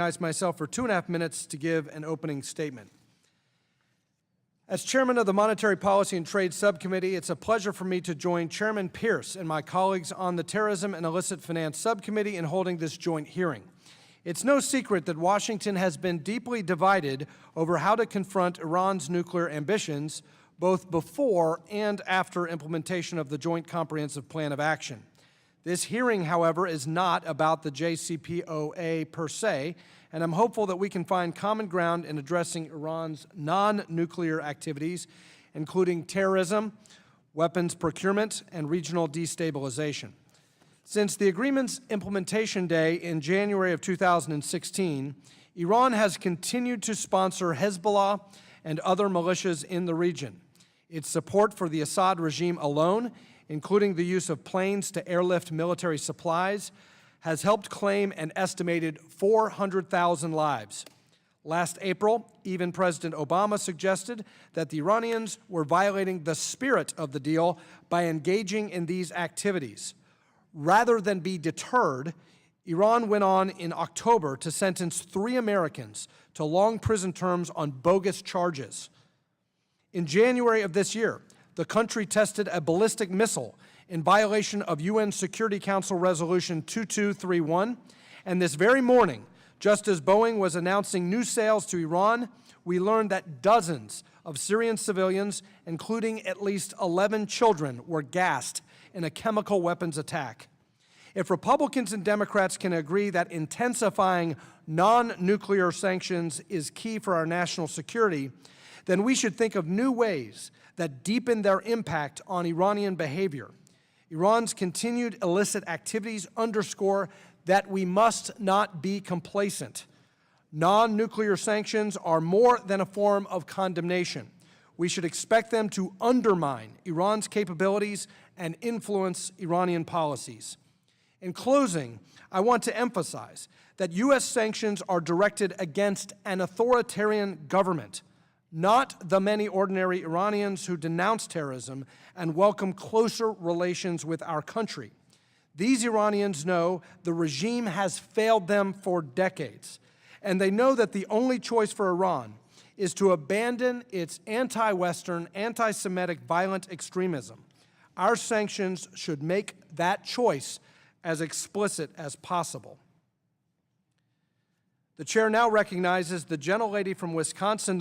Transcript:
Myself for 2.5 minutes to give an opening statement. As chairman of the Monetary Policy and Trade Subcommittee, it's a pleasure for me to join Chairman Pierce and my colleagues on the Terrorism and Illicit Finance Subcommittee in holding this joint hearing. It's no secret that Washington has been deeply divided over how to confront Iran's nuclear ambitions, both before and after implementation of the Joint Comprehensive Plan of Action. This hearing, however, is not about the JCPOA per se, and I'm hopeful that we can find common ground in addressing Iran's non-nuclear activities, including terrorism, weapons procurement, and regional destabilization. Since the agreement's implementation day in January of 2016, Iran has continued to sponsor Hezbollah and other militias in the region. Its support for the Assad regime alone, including the use of planes to airlift military supplies, has helped claim an estimated 400,000 lives. Last April, even President Obama suggested that the Iranians were violating the spirit of the deal by engaging in these activities. Rather than be deterred, Iran went on in October to sentence 3 Americans to long prison terms on bogus charges. In January of this year, the country tested a ballistic missile in violation of UN Security Council Resolution 2231, and this very morning, just as Boeing was announcing new sales to Iran, we learned that dozens of Syrian civilians, including at least 11 children, were gassed in a chemical weapons attack. If Republicans and Democrats can agree that intensifying non-nuclear sanctions is key for our national security, then we should think of new ways that deepen their impact on Iranian behavior. Iran's continued illicit activities underscore that we must not be complacent. Non-nuclear sanctions are more than a form of condemnation. We should expect them to undermine Iran's capabilities and influence Iranian policies. In closing, I want to emphasize that U.S. sanctions are directed against an authoritarian government, not the many ordinary Iranians who denounce terrorism and welcome closer relations with our country. These Iranians know the regime has failed them for decades, and they know that the only choice for Iran is to abandon its anti-Western, anti-Semitic violent extremism. Our sanctions should make that choice as explicit as possible. The chair now recognizes the gentlelady from Wisconsin.